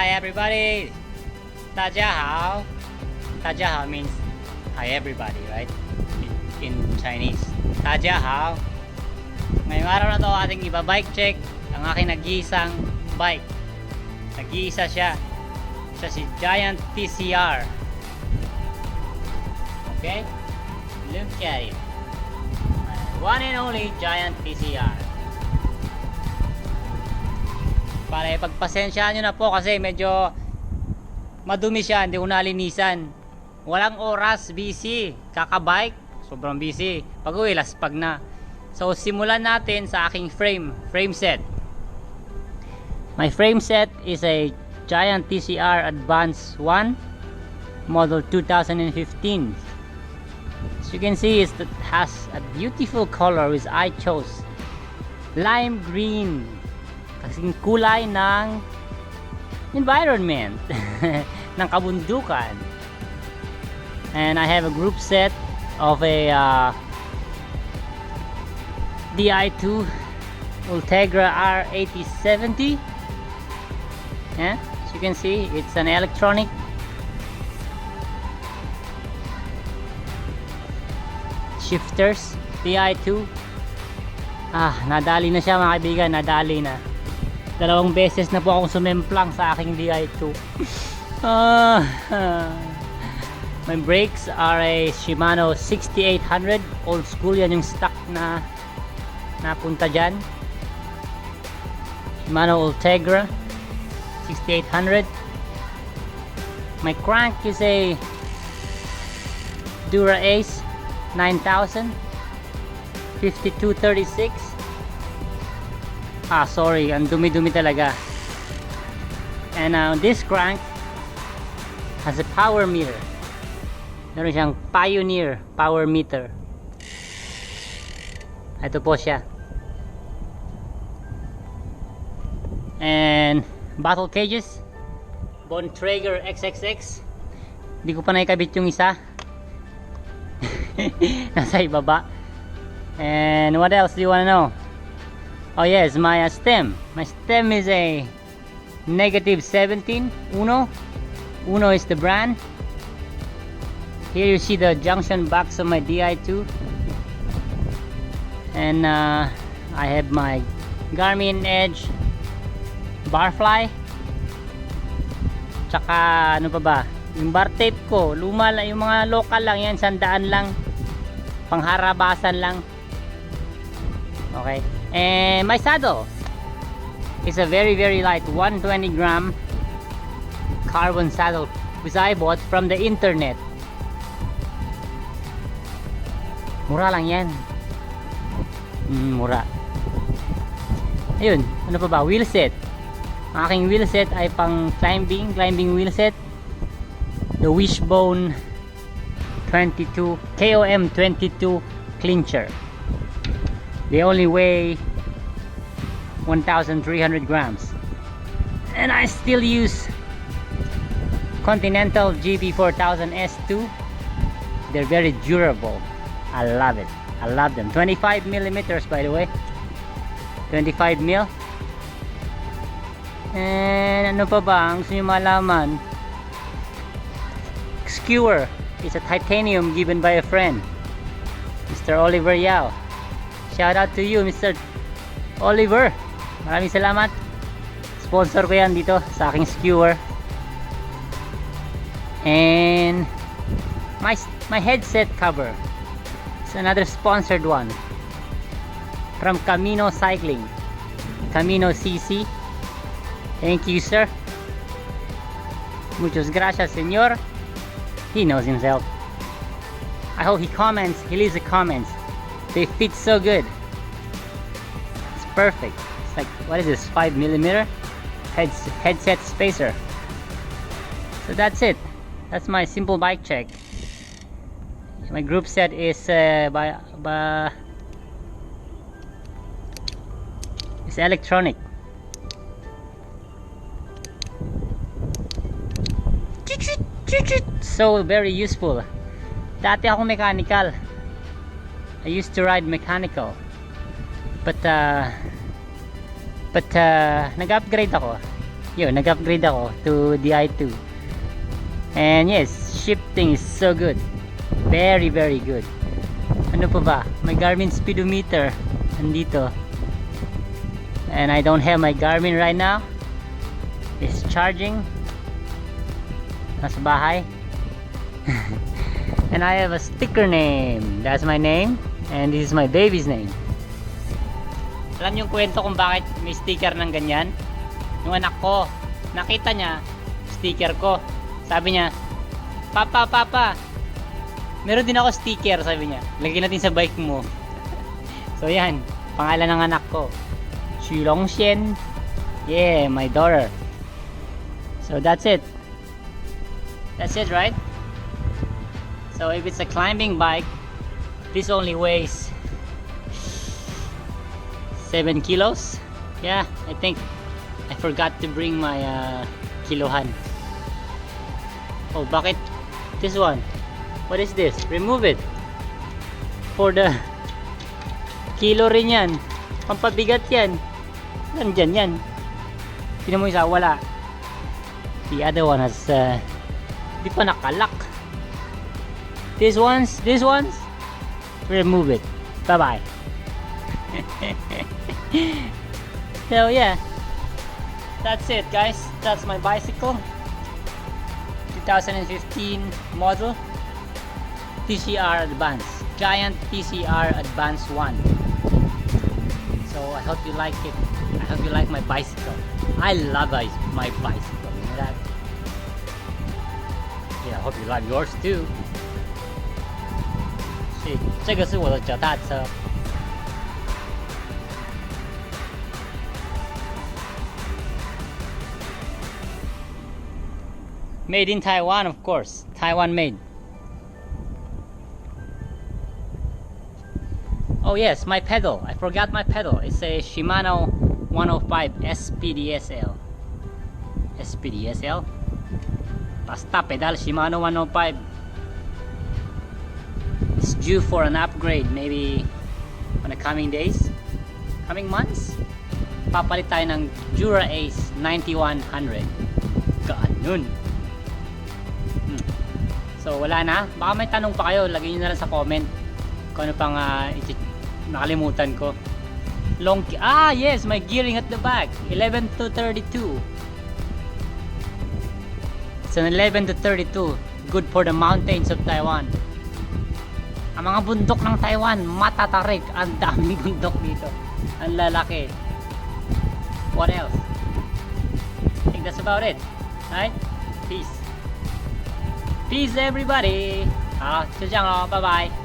Hi everybody! 大家好. 大家好 means hi everybody, right? In Chinese. 大家好. Ngayong araw na to ating iba-bike check ang aking nag-iisang bike. Nag-iisa siya. Siya si Giant TCR. Okay? Look at it. One and only Giant TCR. Para pagpasensyahan nyo na po kasi medyo madumi siya, hindi ko nalinisan. Walang oras, busy. Kakabike, sobrang busy. Pag uwi, laspag na. So simulan natin sa aking frame set. My frame set is a Giant TCR Advance 1 model 2015. As you can see, it has a beautiful color which I chose, lime green, kasing kulay ng environment ng kabundukan. And I have a group set of a Di2 Ultegra R8070. Yeah, as you can see, it's an electronic. Shifters, Di2. Nadali na siya mga kaibigan, nadali na. 2 beses na po akong sumemplang sa aking Di2. My brakes are a Shimano 6800, old school, yan yung stock na napunta dyan. Shimano Ultegra 6800. My crank is a Dura Ace 9000 5236. Sorry, ang dumi-dumi talaga. And this crank has a power meter. Meron siyang Pioneer power meter. Ito po siya. And bottle cages, Bontrager XXX. Hindi ko pa naikabit yung isa. Nasa ibaba. And what else do you want to know? Oh yes, my stem. My stem is a -17 Uno. Uno is the brand. Here you see the junction box of my Di2. And I have my Garmin Edge Barfly. Tsaka ano pa ba? Yung bar tape ko, luma lang, yung mga local lang yan, 100 lang. Pangharabasan lang. Okay. And my saddle is a very light 120 gram carbon saddle which I bought from the internet. Mura lang yan. Mura. Ayun, ano pa ba? Wheelset. Ang aking wheelset ay pang climbing wheelset. The WISHBONE KOM22 CLINCHER. They only weigh 1,300 grams. And I still use Continental GB4000 S2. They're very durable. I love it. I love them. 25 millimeters, by the way. 25 mil. And ano pa ba ang gusto nyo malaman? Skewer is a titanium given by a friend, Mr. Oliver Yao. Shout out to you, Mr. Oliver. Maraming salamat. Sponsor ko yan dito sa aking skewer. And my headset cover. It's another sponsored one from Camino Cycling. Camino CC. Thank you, sir. Muchas gracias, señor. He knows himself. I hope he leaves the comments. They fit so good. It's perfect. It's like, what is this, 5 millimeter headset spacer. So that's it. That's my simple bike check. My group set is it's electronic. So very useful. Dati ako mechanical. I used to ride mechanical, but nag-upgrade ako. Yun, nag-upgrade ako to the i2. And yes, shifting is so good. Very, very good. Ano pa ba? My Garmin speedometer andito. And I don't have my Garmin right now. It's charging. Nasa bahay. And I have a sticker name. That's my name. And this is my baby's name. Alam niyo yung kwento kung bakit may sticker ng ganyan? Yung anak ko, nakita niya sticker ko. Sabi niya, Papa, meron din ako sticker, sabi niya. Lagyan natin sa bike mo. So yan, pangalan ng anak ko, Xulongxian. Yeah, my daughter. So that's it. That's it, right? So if it's a climbing bike, this only weighs 7 kilos. Yeah, I think I forgot to bring my kilohan. Oh, bakit this one? What is this? Remove it. For the kilo rin yan. Pampabigat yan. Nandyan yan. Tignan mo isa, wala. The other one has di pa nakalak. These ones, remove it. Bye bye. So yeah, that's it guys. That's my bicycle. 2015 model TCR Advance, Giant TCR Advance 1. So I hope you like it. I hope you like my bicycle. I love my bicycle. You know that? Yeah, I hope you love yours too. 这个是我的脚踏车。Made in Taiwan, of course. Taiwan made. Oh yes, my pedal. I forgot my pedal. It's a Shimano 105 SPDSL. SPDSL? Basta pedal Shimano 105. It's due for an upgrade maybe on the coming days. Coming months? Papalit tayo ng Dura Ace 9100. Ganun. So wala na. Baka may tanong pa kayo, lagay nyo na lang sa comment kung ano pang nakalimutan ko. Yes, my gearing at the back, 11 to 32. It's an 11 to 32. Good for the mountains of Taiwan. Ang mga bundok ng Taiwan, matatarik. Ang daming bundok dito. Ang lalaki. What else? I think that's about it. Alright? Peace. Peace everybody. 好，就这样咯，拜拜。